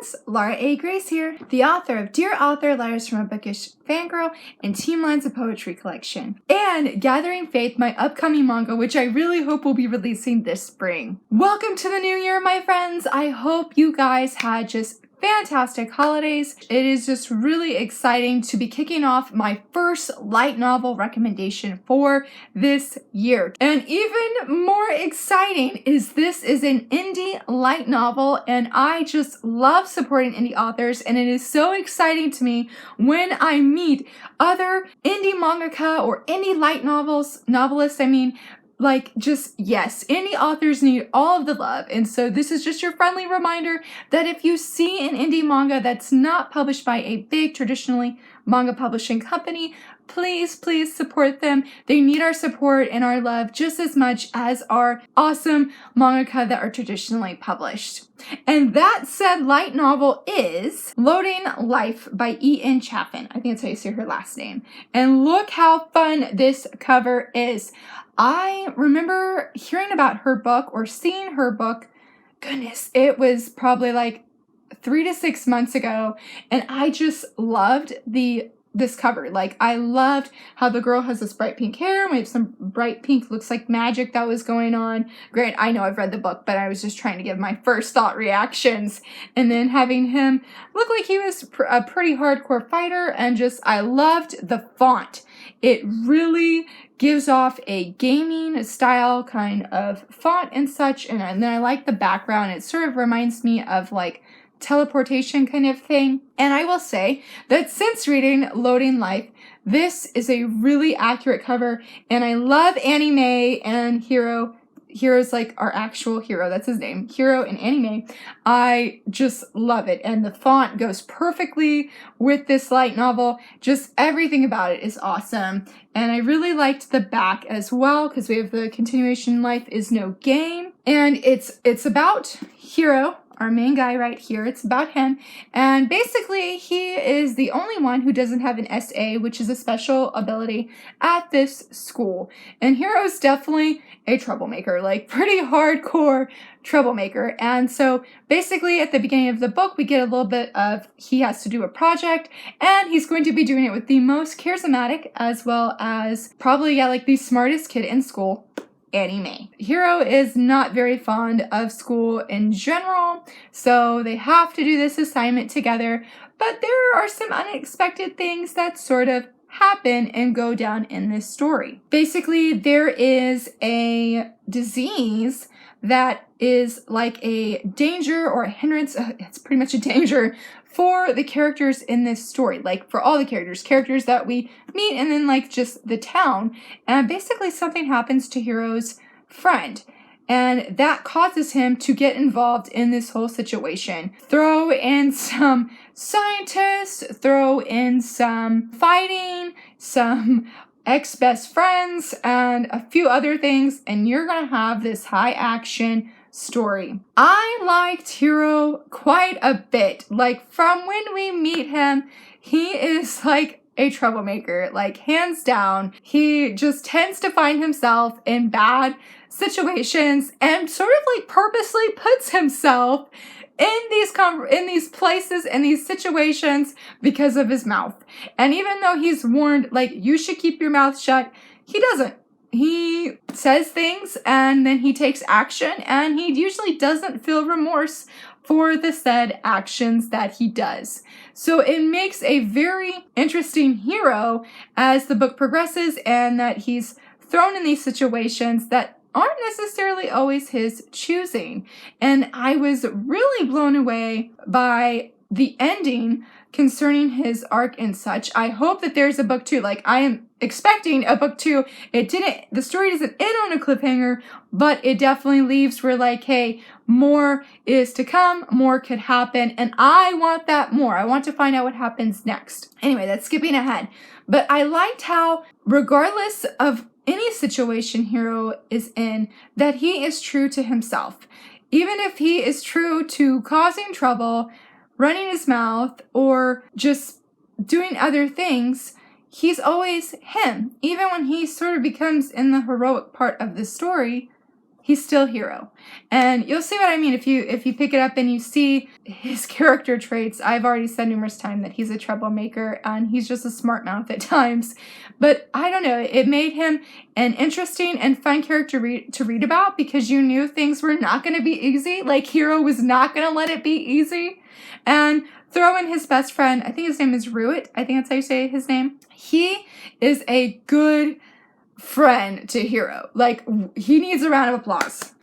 friends, Laura A. Grace here, the author of Dear Author, Letters from a Bookish Fangirl, and Team Lines of Poetry collection, and Gathering Faith, my upcoming manga, which I really hope will be releasing this spring. Welcome to the new year, my friends. I hope you guys had just fantastic holidays. It is just really exciting to be kicking off my first light novel recommendation for this year. And even more exciting is this is an indie light novel, and I just love supporting indie authors, and it is so exciting to me when I meet other indie mangaka or indie light novelists, yes, indie authors need all of the love. And so this is just your friendly reminder that if you see an indie manga that's not published by a big traditionally manga publishing company, please support them. They need our support and our love just as much as our awesome mangaka that are traditionally published. And that said, light novel is Loading Life by E.N. Chaffin. I think that's how you say her last name. And look how fun this cover is. I remember hearing about her book or seeing her book. Goodness, it was probably like 3 to 6 months ago. And I just loved this cover. Like, I loved how the girl has this bright pink hair. We have some bright pink, looks like magic that was going on. Great, I know I've read the book, but I was just trying to give my first thought reactions. And then having him look like he was a pretty hardcore fighter, and just, I loved the font. It really gives off a gaming style kind of font and such. And then I like the background. It sort of reminds me of like teleportation kind of thing. And I will say that since reading Loading Life, this is a really accurate cover, and I love Annie Mae and Hiro. Hiro's like our actual hero, that's his name, Hiro and Annie Mae. I just love it, and the font goes perfectly with this light novel. Just everything about it is awesome, and I really liked the back as well, because we have the continuation, Life is No Game, and it's about Hiro, our main guy right here. It's about him, and basically he is the only one who doesn't have an SA, which is a special ability at this school. And Hiro's definitely a troublemaker, like pretty hardcore troublemaker. And so basically at the beginning of the book, we get a little bit of he has to do a project, and he's going to be doing it with the most charismatic as well as probably, like the smartest kid in school, Annie Mae. Hiro is not very fond of school in general, so they have to do this assignment together, but there are some unexpected things that sort of happen and go down in this story. Basically, there is a disease that is like a danger or a hindrance. It's pretty much a danger for the characters in this story, like for all the characters that we meet, and then like just the town. And basically something happens to Hiro's friend, and that causes him to get involved in this whole situation. Throw in some scientists, throw in some fighting, some ex-best friends, and a few other things, and you're gonna have this high action story. I liked Hiro quite a bit. Like, from when we meet him, he is like a troublemaker, like hands down. He just tends to find himself in bad situations and sort of like purposely puts himself in these places and these situations because of his mouth. And even though he's warned, like, you should keep your mouth shut, he doesn't. He says things and then he takes action, and he usually doesn't feel remorse for the said actions that he does. So it makes a very interesting hero as the book progresses, and that he's thrown in these situations that aren't necessarily always his choosing. And I was really blown away by the ending concerning his arc and such. I hope that there's a book 2. Like, I am expecting a book 2. The story doesn't end on a cliffhanger, but it definitely leaves where like, hey, more is to come, more could happen, and I want that more. I want to find out what happens next. Anyway, that's skipping ahead. But I liked how, regardless of any situation Hiro is in, that he is true to himself. Even if he is true to causing trouble, running his mouth, or just doing other things, he's always him. Even when he sort of becomes in the heroic part of the story, he's still Hiro. And you'll see what I mean if you pick it up and you see his character traits. I've already said numerous times that he's a troublemaker and he's just a smart mouth at times. But I don't know, it made him an interesting and fun character to read about because you knew things were not going to be easy. Like Hiro was not going to let it be easy. And throw in his best friend, I think his name is Ruit. I think that's how you say his name. He is a good friend to Hiro. Like, he needs a round of applause.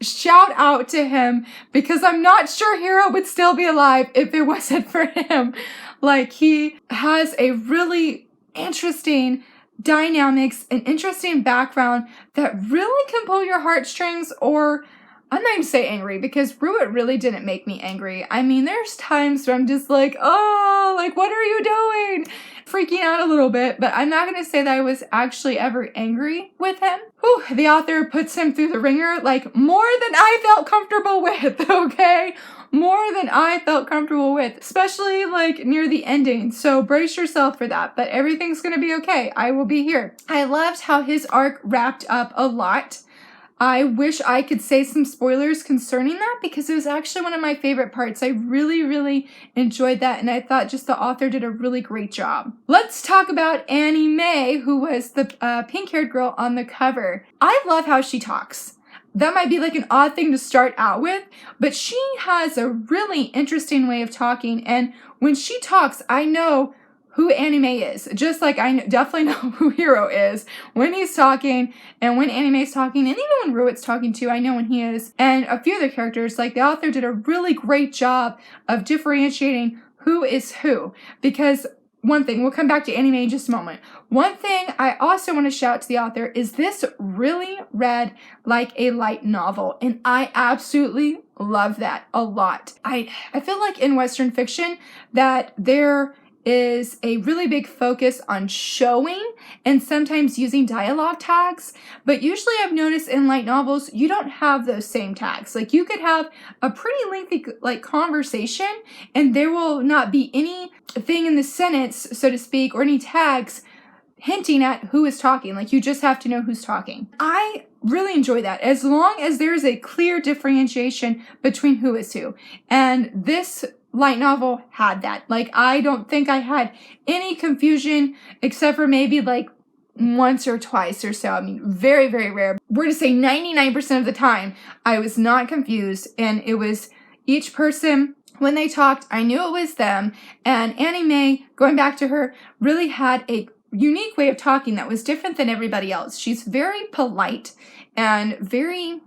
Shout out to him because I'm not sure Hiro would still be alive if it wasn't for him. Like, he has a really interesting dynamics, an interesting background that really can pull your heartstrings, or I'm not even say angry because Ruit really didn't make me angry. I mean, there's times where I'm just like, oh, like, what are you doing? Freaking out a little bit, but I'm not going to say that I was actually ever angry with him. Whew, the author puts him through the ringer, like, more than I felt comfortable with, okay? More than I felt comfortable with, especially, like, near the ending. So brace yourself for that, but everything's going to be okay. I will be here. I loved how his arc wrapped up a lot. I wish I could say some spoilers concerning that because it was actually one of my favorite parts. I really, really enjoyed that, and I thought just the author did a really great job. Let's talk about Annie May, who was the pink-haired girl on the cover. I love how she talks. That might be like an odd thing to start out with, but she has a really interesting way of talking, and when she talks, I know who Annie May is, just like I definitely know who Hiro is when he's talking and when Annie May's talking, and even when Ruit's talking too, I know when he is. And a few other characters, like the author did a really great job of differentiating who is who. Because one thing, we'll come back to Annie May in just a moment. One thing I also want to shout to the author is this really read like a light novel, and I absolutely love that a lot. I feel like in Western fiction that there is a really big focus on showing and sometimes using dialogue tags, but usually I've noticed in light novels you don't have those same tags. Like, you could have a pretty lengthy like conversation and there will not be anything in the sentence, so to speak, or any tags hinting at who is talking. Like, you just have to know who's talking. I really enjoy that as long as there's a clear differentiation between who is who. And this light novel had that. Like, I don't think I had any confusion except for maybe like once or twice or so. I mean, very, very rare. We're to say 99% of the time I was not confused, and it was each person, when they talked, I knew it was them. And Annie May, going back to her, really had a unique way of talking that was different than everybody else. She's very polite and very,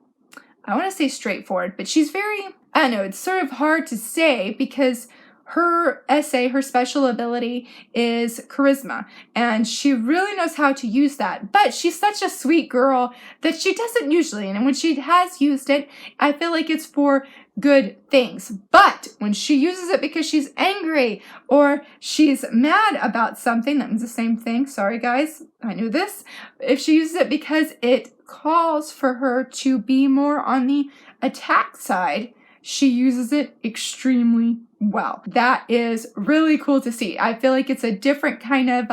I want to say straightforward, but she's very, I don't know, it's sort of hard to say because her essay, her special ability is charisma, and she really knows how to use that. But she's such a sweet girl that she doesn't usually, and when she has used it, I feel like it's for good things. But when she uses it because she's angry or she's mad about something, that means the same thing. Sorry guys, I knew this. If she uses it because it calls for her to be more on the attack side, she uses it extremely well. That is really cool to see. I feel like it's a different kind of,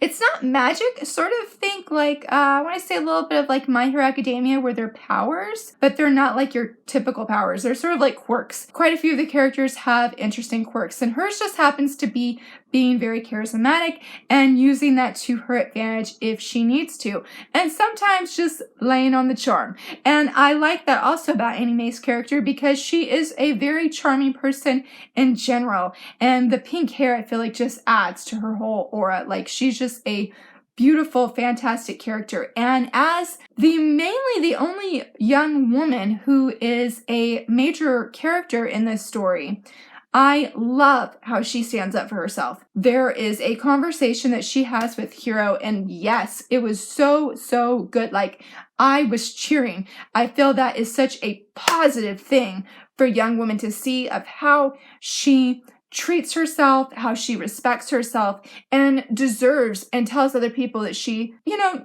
it's not magic, sort of think like, I want to say a little bit of like My Hero Academia where they're powers, but they're not like your typical powers. They're sort of like quirks. Quite a few of the characters have interesting quirks, and hers just happens to be being very charismatic and using that to her advantage if she needs to, and sometimes just laying on the charm. And I like that also about Annie May's character because she is a very charming person in general, and the pink hair I feel like just adds to her whole aura. Like, she's just a beautiful, fantastic character. And as mainly the only young woman who is a major character in this story, I love how she stands up for herself. There is a conversation that she has with Hiro, and yes, it was so, so good. Like, I was cheering. I feel that is such a positive thing for young women to see, of how she treats herself, how she respects herself, and deserves and tells other people that she,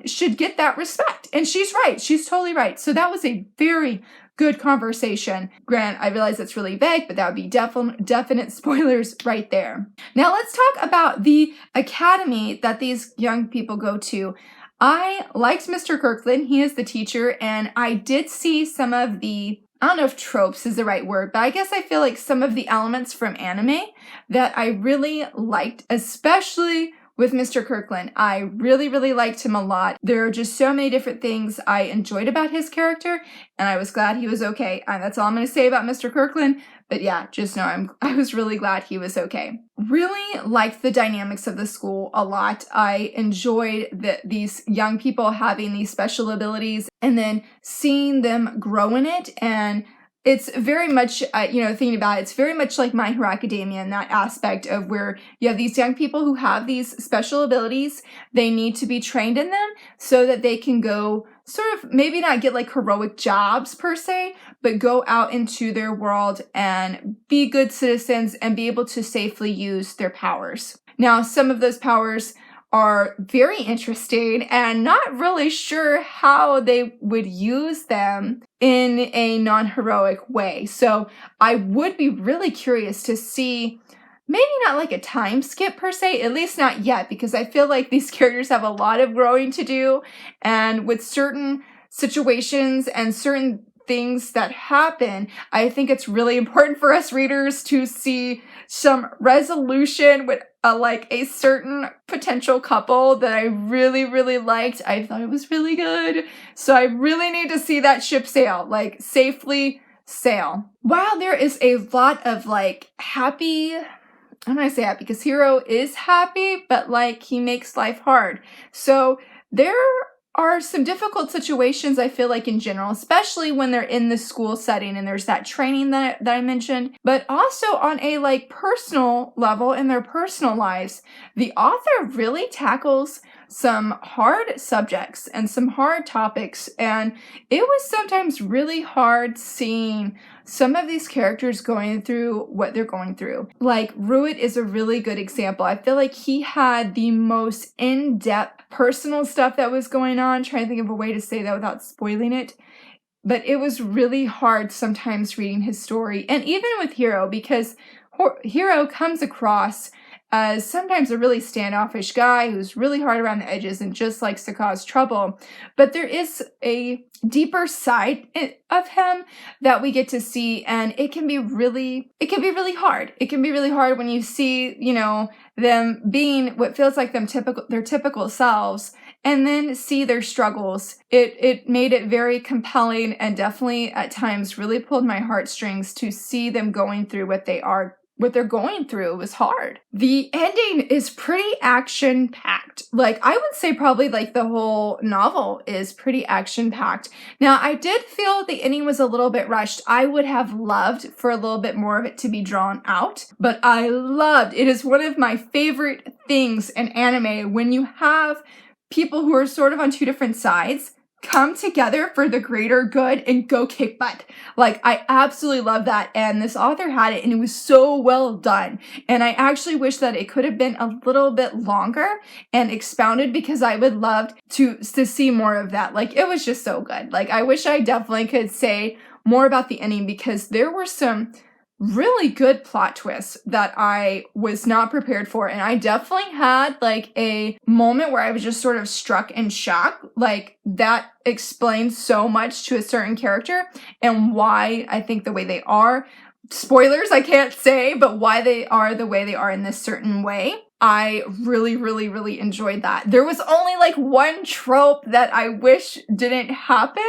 should get that respect. And she's right. She's totally right. So that was a very good conversation. Grant, I realize it's really vague, but that would be definite spoilers right there. Now let's talk about the academy that these young people go to. I liked Mr. Kirkland. He is the teacher, and I did see some of the, I don't know if tropes is the right word, but I guess I feel like some of the elements from anime that I really liked, especially with Mr. Kirkland. I really, really liked him a lot. There are just so many different things I enjoyed about his character, and I was glad he was okay. And that's all I'm going to say about Mr. Kirkland. But yeah, just know I was really glad he was okay. Really liked the dynamics of the school a lot. I enjoyed these young people having these special abilities and then seeing them grow in it. And it's very much, thinking about it, it's very much like My Hero Academia in that aspect of where you have these young people who have these special abilities. They need to be trained in them so that they can go sort of maybe not get like heroic jobs per se, but go out into their world and be good citizens and be able to safely use their powers. Now, some of those powers are very interesting and not really sure how they would use them in a non-heroic way. So I would be really curious to see, maybe not like a time skip per se, at least not yet, because I feel like these characters have a lot of growing to do. And with certain situations and certain things that happen, I think it's really important for us readers to see some resolution with a certain potential couple that I really, really liked. I thought it was really good. So I really need to see that ship sail, like safely sail. While there is a lot of happy, I'm gonna say happy because Hiro is happy, but he makes life hard. So there are some difficult situations, I feel like, in general, especially when they're in the school setting and there's that training that I mentioned, but also on a personal level in their personal lives. The author really tackles some hard subjects and some hard topics, and it was sometimes really hard seeing some of these characters going through what they're going through. Ruit is a really good example. I feel like he had the most in-depth personal stuff that was going on. Trying to think of a way to say that without spoiling it. But it was really hard sometimes reading his story. And even with Hiro, because Hiro comes across as sometimes a really standoffish guy who's really hard around the edges and just likes to cause trouble. But there is a deeper side of him that we get to see, and it can be really hard. It can be really hard when you see, them being what feels like their typical selves, and then see their struggles. It made it very compelling and definitely at times really pulled my heartstrings to see them going through what they're going through. It was hard. The ending is pretty action-packed. I would say probably the whole novel is pretty action-packed. Now, I did feel the ending was a little bit rushed. I would have loved for a little bit more of it to be drawn out, but it is one of my favorite things in anime when you have people who are sort of on two different sides come together for the greater good and go kick butt. I absolutely love that. And this author had it and it was so well done. And I actually wish that it could have been a little bit longer and expounded because I would love to see more of that. It was just so good. I wish I definitely could say more about the ending because there were some really good plot twists that I was not prepared for. And I definitely had a moment where I was just sort of struck in shock. That explains so much to a certain character and why I think the way they are. Spoilers, I can't say, but why they are the way they are in this certain way. I really, really, really enjoyed that. There was only one trope that I wish didn't happen,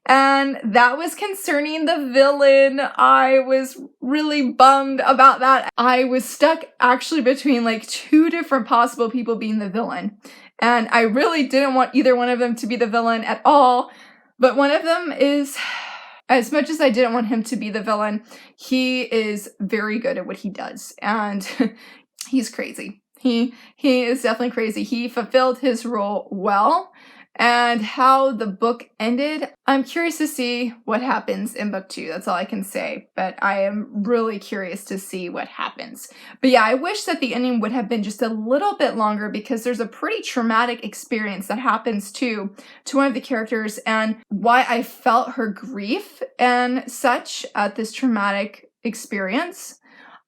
and that was concerning the villain. I was really bummed about that. I was stuck actually between two different possible people being the villain, and I really didn't want either one of them to be the villain at all, but one of them is... As much as I didn't want him to be the villain, he is very good at what he does, and he's crazy. He is definitely crazy. He fulfilled his role well, and how the book ended, I'm curious to see what happens in book 2. That's all I can say, but I am really curious to see what happens. But yeah, I wish that the ending would have been just a little bit longer because there's a pretty traumatic experience that happens to one of the characters, and why I felt her grief and such at this traumatic experience.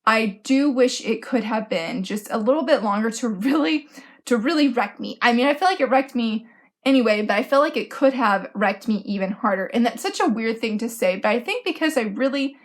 I do wish it could have been just a little bit longer to really wreck me. I mean, I feel like it wrecked me anyway, but I feel like it could have wrecked me even harder. And that's such a weird thing to say, but I think because I really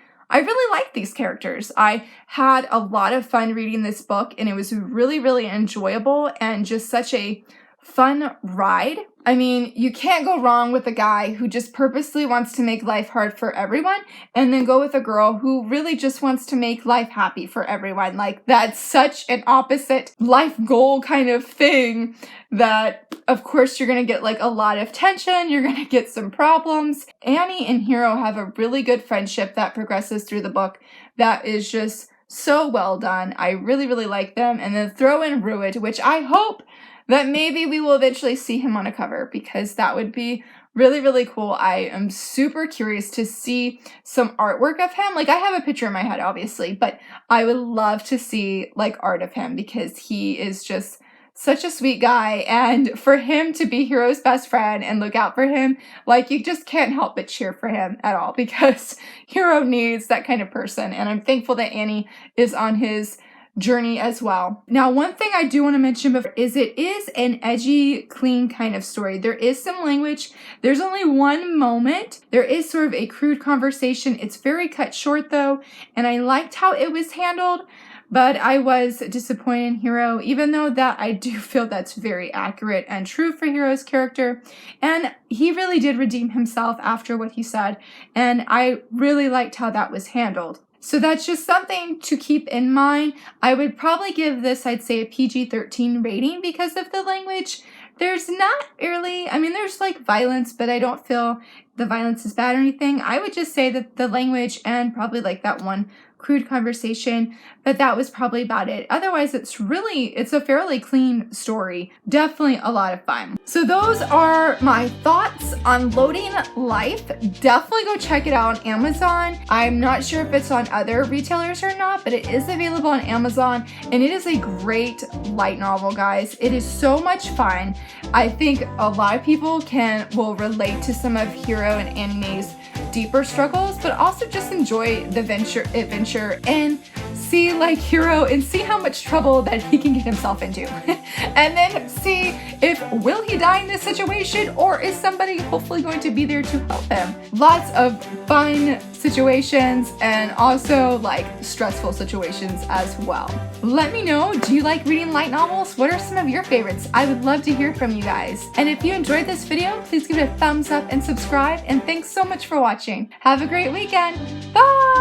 like these characters. I had a lot of fun reading this book, and it was really, really enjoyable and just such a fun ride. I mean, you can't go wrong with a guy who just purposely wants to make life hard for everyone, and then go with a girl who really just wants to make life happy for everyone. Like, that's such an opposite life goal kind of thing that, of course, you're gonna get like a lot of tension, you're gonna get some problems. Annie and Hiro have a really good friendship that progresses through the book that is just so well done. I really, really like them. And then throw in Rued, which I hope that maybe we will eventually see him on a cover, because that would be really, really cool. I am super curious to see some artwork of him. Like, I have a picture in my head, obviously, but I would love to see like art of him, because he is just such a sweet guy, and for him to be Hiro's best friend and look out for him, like, you just can't help but cheer for him at all, because Hiro needs that kind of person, and I'm thankful that Annie is on his journey as well. Now, one thing I do want to mention before is it is an edgy, clean kind of story. There is some language. There's only one moment. There is sort of a crude conversation. It's very cut short though, and I liked how it was handled, but I was disappointed in Hiro, even though that I do feel that's very accurate and true for Hiro's character. And he really did redeem himself after what he said, and I really liked how that was handled. So that's just something to keep in mind. I would probably give this, I'd say, a PG-13 rating because of the language. There's not really, I mean, there's like violence, but I don't feel the violence is bad or anything. I would just say that the language and probably like that one crude conversation, but that was probably about it. Otherwise, it's a fairly clean story. Definitely a lot of fun. So those are my thoughts on Loading Life. Definitely go check it out on Amazon. I'm not sure if it's on other retailers or not, but it is available on Amazon, and it is a great light novel, guys. It is so much fun. I think a lot of people will relate to some of Hiro and Annie's deeper struggles, but also just enjoy the adventure and see like Hiro and see how much trouble that he can get himself into. And then see will he die in this situation, or is somebody hopefully going to be there to help him. Lots of fun situations and also like stressful situations as well. Let me know, do you like reading light novels? What are some of your favorites? I would love to hear from you guys. And if you enjoyed this video, please give it a thumbs up and subscribe, and thanks so much for watching. Have a great weekend. Bye!